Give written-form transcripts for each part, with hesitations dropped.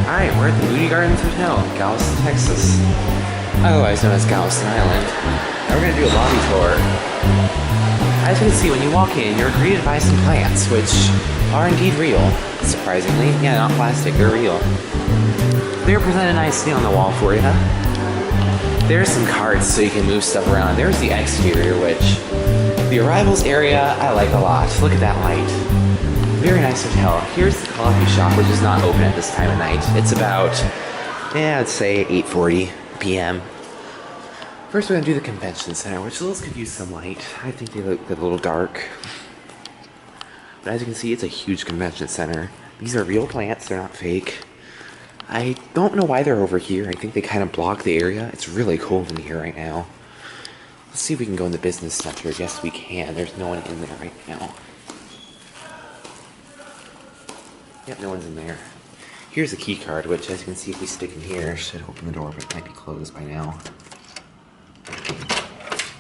Alright, we're at the Moody Gardens Hotel in Galveston, Texas. Otherwise known as Galveston Island. And we're going to do a lobby tour. As you can see, when you walk in, you're greeted by some plants, which are indeed real. Surprisingly. Yeah, not plastic, they're real. They're presented nicely on the wall for you. There's some carts so you can move stuff around. There's the exterior, which the arrivals area I like a lot. Look at that light. Very nice hotel. Here's the coffee shop, which is not open at this time of night. It's about, I'd say 8:40 p.m. First, we're going to do the convention center, which those could use some light. I think they look a little dark. But as you can see, it's a huge convention center. These are real plants, they're not fake. I don't know why they're over here. I think they kind of block the area. It's really cold in here right now. Let's see if we can go in the business center. Yes, we can. There's no one in there right now. Yep, no one's in there. Here's a key card, which, as you can see, if we stick in here, should open the door, but it might be closed by now.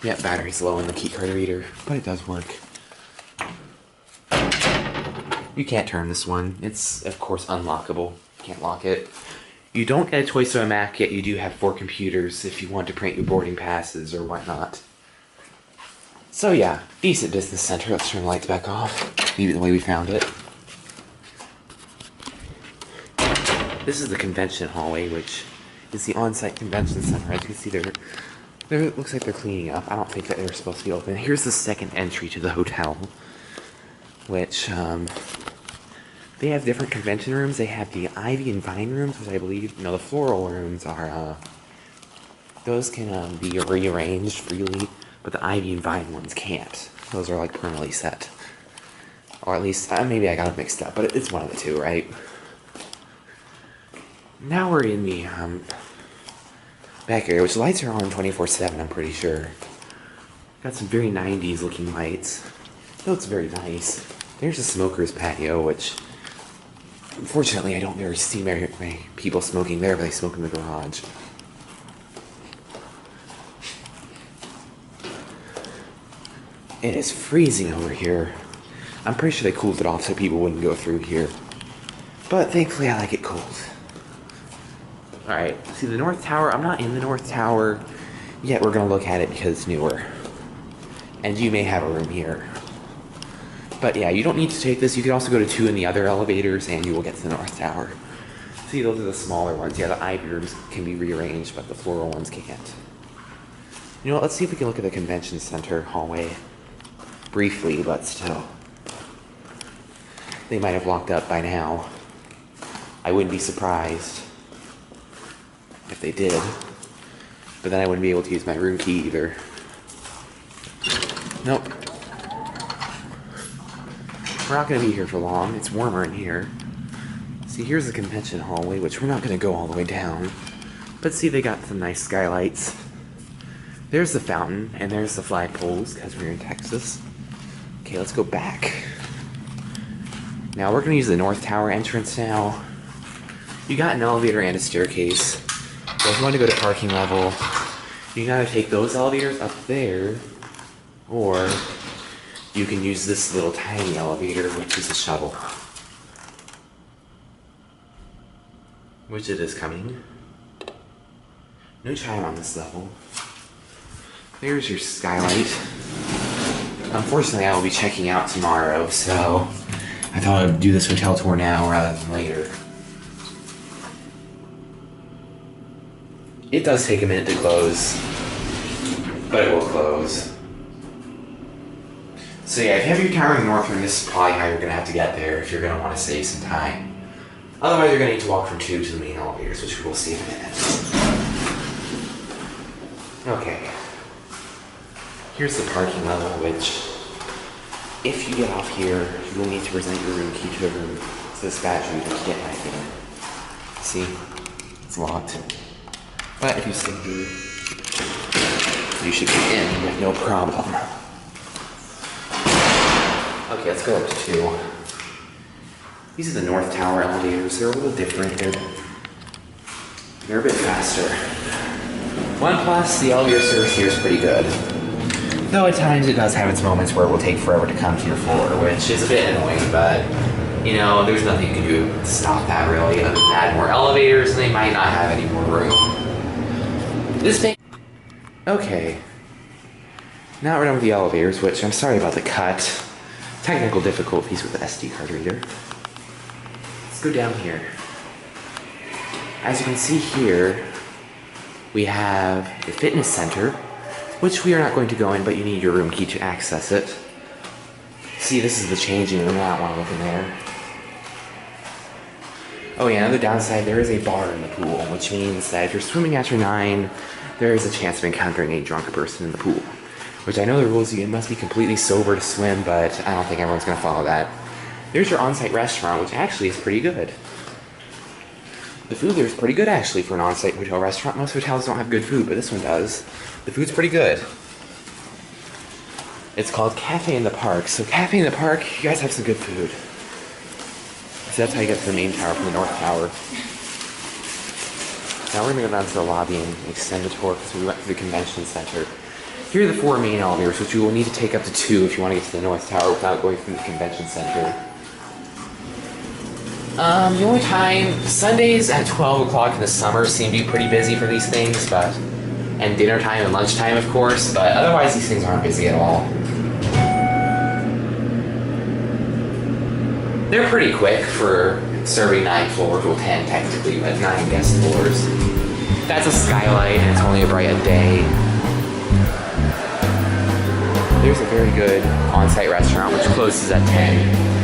Yep, battery's low in the key card reader, but it does work. You can't turn this one. It's, of course, unlockable. Can't lock it. You don't get a Toy Story Mac, yet you do have 4 computers if you want to print your boarding passes or whatnot. So yeah, decent business center. Let's turn the lights back off. Leave it the way we found it. This is the convention hallway, which is the on-site convention center. As you can see, it looks like they're cleaning up. I don't think that they're supposed to be open. Here's the second entry to the hotel, which, they have different convention rooms. They have the Ivy and Vine rooms, which I believe, the floral rooms are, those can, be rearranged freely, but the Ivy and Vine ones can't. Those are, like, permanently set. Or at least, maybe I got them mixed up, but it's one of the two, right? Now we're in the back area, which the lights are on 24/7, I'm pretty sure. Got some very 90s looking lights. It looks very nice. There's a smoker's patio, which unfortunately I don't ever see many people smoking there, but they smoke in the garage. It is freezing over here. I'm pretty sure they cooled it off so people wouldn't go through here. But thankfully I like it cold. Alright, see the North Tower? I'm not in the North Tower yet. We're going to look at it because it's newer. And you may have a room here. But yeah, you don't need to take this. You could also go to 2 in the other elevators and you will get to the North Tower. See, those are the smaller ones. Yeah, the Ivy rooms can be rearranged, but the floral ones can't. You know what, let's see if we can look at the convention center hallway. Briefly, but still. They might have locked up by now. I wouldn't be surprised if they did, but then I wouldn't be able to use my room key either. Nope. We're not going to be here for long. It's warmer in here. See, here's the convention hallway, which we're not going to go all the way down. But see, they got some nice skylights. There's the fountain, and there's the flagpoles, because we're in Texas. Okay, let's go back. Now, we're going to use the North Tower entrance now. You got an elevator and a staircase. So if you want to go to parking level, you gotta take those elevators up there, or you can use this little tiny elevator, which is a shuttle. Which it is coming. No chime on this level. There's your skylight. Unfortunately, I will be checking out tomorrow, so I thought I'd do this hotel tour now rather than later. It does take a minute to close, but it will close. So yeah, if you have your tower in the north room, this is probably how you're going to have to get there if you're going to want to save some time. Otherwise, you're going to need to walk from 2 to the main elevators, which we'll see in a minute. Okay. Here's the parking level, which, if you get off here, you will need to present your room key to the room to the dispatcher to get back in. See? It's locked. But if you stay here, you should get in with no problem. Okay, let's go up to 2. These are the North Tower elevators. They're a little different. They're a bit faster. One plus, the elevator service here is pretty good. Though at times it does have its moments where it will take forever to come to your floor, which is a bit annoying, but you know, there's nothing you can do to stop that really, other than add more elevators, and they might not have any more room. This thing. Okay. Now we're done with the elevators, which I'm sorry about the cut. Technical difficulties with the SD card reader. Let's go down here. As you can see here, we have the fitness center, which we are not going to go in, but you need your room key to access it. See, this is the changing room. I don't want to look in there. Oh yeah, another downside, there is a bar in the pool, which means that if you're swimming after 9, there is a chance of encountering a drunk person in the pool. Which I know the rules, you must be completely sober to swim, but I don't think everyone's going to follow that. There's your on-site restaurant, which actually is pretty good. The food there is pretty good actually for an on-site hotel restaurant. Most hotels don't have good food, but this one does. The food's pretty good. It's called Cafe in the Park. So Cafe in the Park, you guys have some good food. So that's how you get to the main tower from the north tower. Now we're gonna go down to the lobby and extend the tour because we went through the convention center. Here are the 4 main elevators, which you will need to take up to 2 if you want to get to the north tower without going through the convention center. The only time, Sundays at 12 o'clock in the summer seem to be pretty busy for these things, but, and dinner time and lunchtime of course, but otherwise these things aren't busy at all. They're pretty quick for serving 9 floors, well 10 technically, but 9 guest floors. That's a skylight and it's only a bright day. There's a very good on-site restaurant which closes at 10.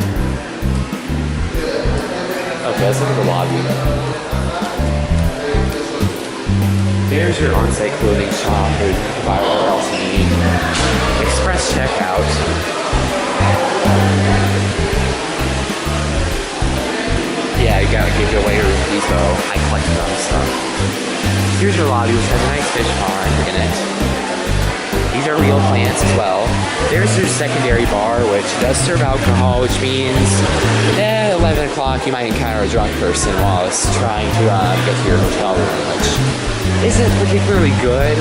Okay, let's look at the lobby. There's your on-site clothing shop, there's whatever else you need. Express checkout. Yeah, you gotta give your waiter a piece, so I collected on stuff. Here's your lobby, which has a nice fish pond in it. These are real plants as well. There's your secondary bar, which does serve alcohol, which means at 11 o'clock you might encounter a drunk person while it's trying to get to your hotel room, which isn't particularly good,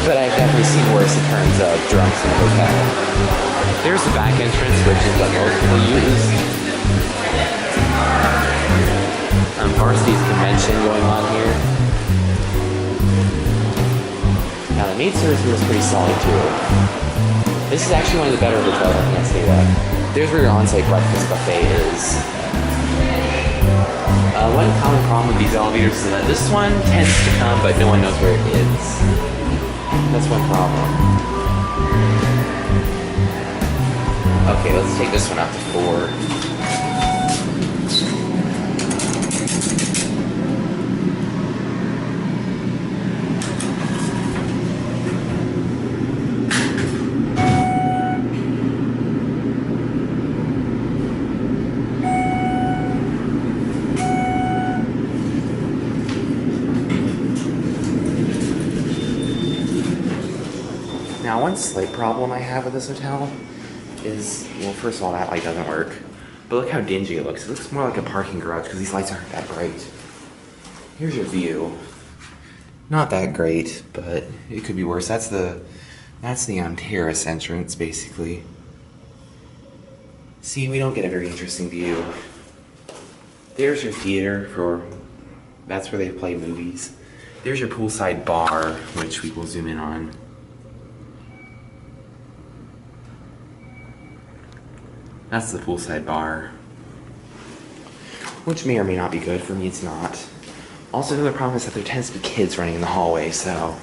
but I've definitely seen worse in terms of drunks in a hotel. There's the back entrance, which is what most people use. Varsity's convention going on here. Now the maid service was pretty solid too. This is actually one of the better hotels, I can't say that. There's where your on-site breakfast buffet is. One common problem with these elevators is that this one tends to come, but no one knows where it is. That's one problem. Okay, let's take this one up to 4. Now, one slight problem I have with this hotel is, well, first of all, that light doesn't work. But look how dingy it looks. It looks more like a parking garage because these lights aren't that bright. Here's your view. Not that great, but it could be worse. That's the terrace entrance, basically. See, we don't get a very interesting view. There's your theater that's where they play movies. There's your poolside bar, which we will zoom in on. That's the poolside bar, which may or may not be good. For me, it's not. Also, another problem is that there tends to be kids running in the hallway, so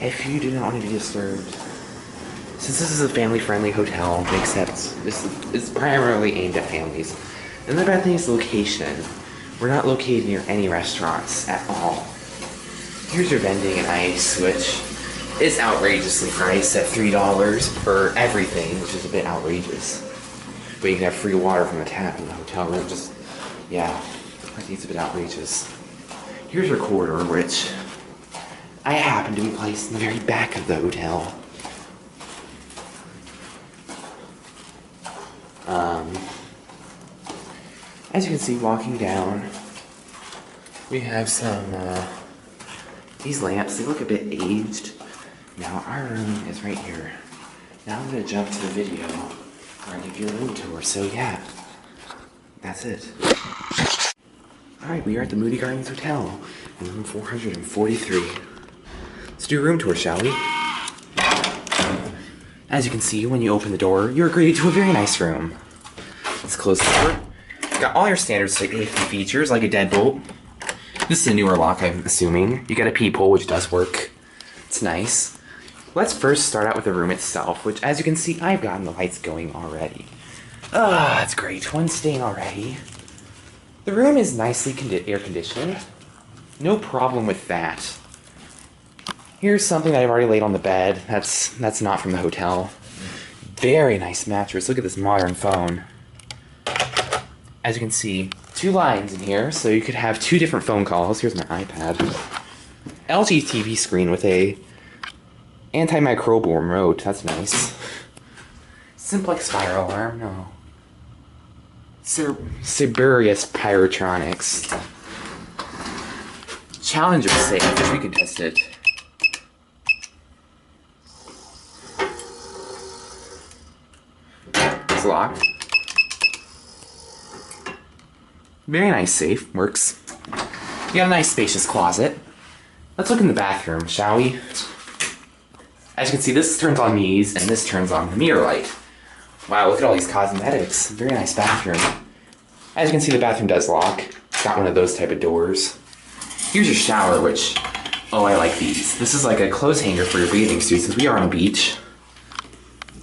if you do not want to be disturbed, since this is a family-friendly hotel, except this is primarily aimed at families. And the bad thing is the location. We're not located near any restaurants at all. Here's your vending and ice, which is outrageously priced at $3 for everything, which is a bit outrageous. But you can have free water from the tap in the hotel room. Just, yeah, I think it's a bit outrageous. Here's your corridor, which I happen to be placed in the very back of the hotel. As you can see, walking down, we have some, these lamps, they look a bit aged. Now, our room is right here. Now I'm gonna jump to the video where I give you a room tour, so yeah. that's it. Alright, we are at the Moody Gardens Hotel in room 443. Let's do a room tour, shall we? As you can see, when you open the door, you're greeted to a very nice room. Let's close the door. Got all your standard safety features, like a deadbolt. This is a newer lock, I'm assuming. You got a peephole, which does work. It's nice. Let's first start out with the room itself, which, as you can see, I've gotten the lights going already. Ah, that's great. One stain already. The room is nicely air-conditioned. No problem with that. Here's something that I've already laid on the bed. That's not from the hotel. Very nice mattress. Look at this modern phone. As you can see, 2 lines in here, so you could have 2 different phone calls. Here's my iPad. LG TV screen with a antimicrobial remote. That's nice. Simplex fire alarm. No. Siberius Pyrotronics. Challenger safe, which we can test it. It's locked. Very nice safe, works. You got a nice spacious closet. Let's look in the bathroom, shall we? As you can see, this turns on these, and this turns on the mirror light. Wow, look at all these cosmetics. Very nice bathroom. As you can see, the bathroom does lock. Got one of those type of doors. Here's your shower, which, oh, I like these. This is like a clothes hanger for your bathing suit, since we are on a beach.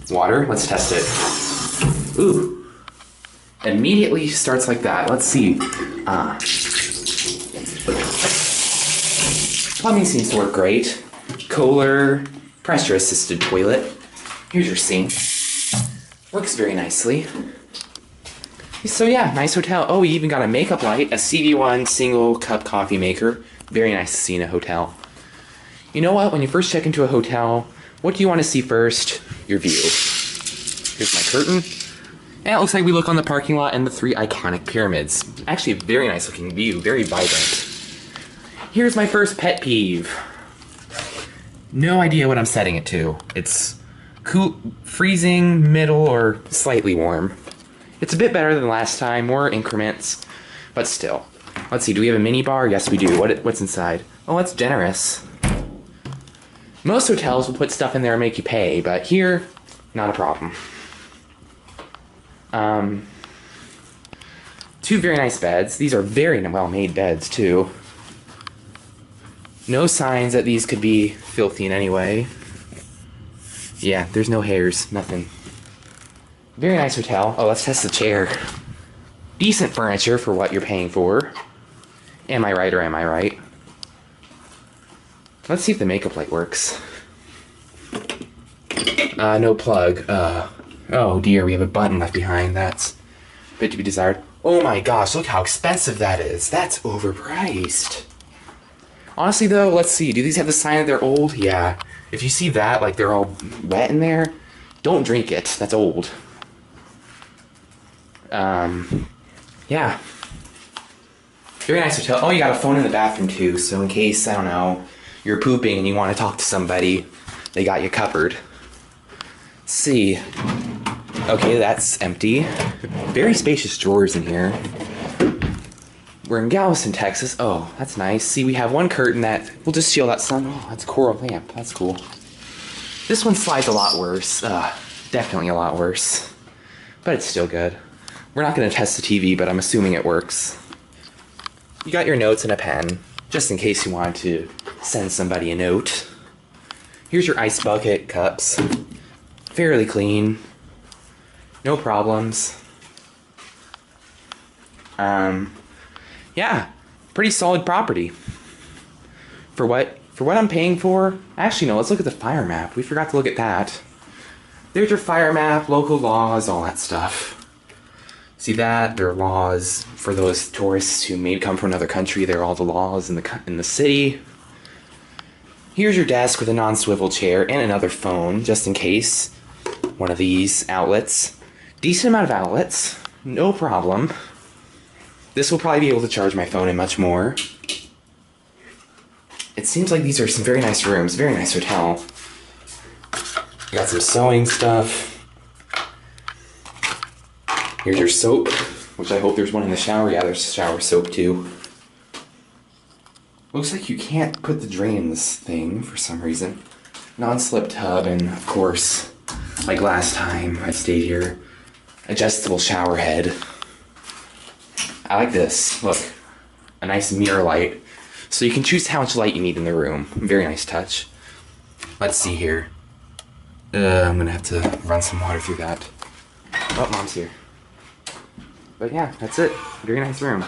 Water, let's test it. Ooh. Immediately starts like that. Let's see. Plumbing seems to work great. Kohler, pressure-assisted toilet. Here's your sink. Works very nicely. So yeah, nice hotel. Oh, we even got a makeup light, a CV1 single cup coffee maker. Very nice to see in a hotel. You know what? When you first check into a hotel, what do you want to see first? Your view. Here's my curtain. And it looks like we look on the parking lot and the 3 iconic pyramids. Actually, a very nice looking view, very vibrant. Here's my first pet peeve. No idea what I'm setting it to. It's cool, freezing, middle, or slightly warm. It's a bit better than last time, more increments, but still. Let's see, do we have a mini bar? Yes, we do. What's inside? Oh, that's generous. Most hotels will put stuff in there and make you pay, but here, not a problem. 2 very nice beds. These are very well-made beds, too. No signs that these could be filthy in any way. Yeah, there's no hairs, nothing. Very nice hotel. Oh, let's test the chair. Decent furniture for what you're paying for. Am I right or am I right? Let's see if the makeup light works. No plug. Oh dear, we have a button left behind. That's a bit to be desired. Oh my gosh, look how expensive that is. That's overpriced. Honestly though, let's see. Do these have the sign that they're old? Yeah. If you see that, like they're all wet in there, don't drink it. That's old. Yeah. Very nice hotel. Oh, you got a phone in the bathroom too, so in case, I don't know, you're pooping and you want to talk to somebody, they got you covered. Let's see. Okay, that's empty. Very spacious drawers in here. We're in Galveston, Texas. Oh, that's nice. See, we have one curtain that will just shield out sun. Oh, that's a coral lamp. That's cool. This one slides a lot worse. Definitely a lot worse. But it's still good. We're not going to test the TV, but I'm assuming it works. You got your notes and a pen, just in case you want to send somebody a note. Here's your ice bucket, cups. Fairly clean. No problems. Yeah, pretty solid property. For what I'm paying for, actually no, let's look at the fire map. We forgot to look at that. There's your fire map, local laws, all that stuff. See that? There are laws for those tourists who may come from another country. There are all the laws in the city. Here's your desk with a non-swivel chair and another phone, just in case. One of these outlets. Decent amount of outlets, no problem. This will probably be able to charge my phone and much more. It seems like these are some very nice rooms, very nice hotel. You got some sewing stuff. Here's your soap, which I hope there's one in the shower. Yeah, there's shower soap too. Looks like you can't put the drain in this thing for some reason. Non-slip tub, and of course, like last time I stayed here, adjustable shower head. I like this. Look, a nice mirror light. So you can choose how much light you need in the room. Very nice touch. Let's see here. I'm gonna have to run some water through that. Oh, Mom's here. But yeah, that's it. Very nice room.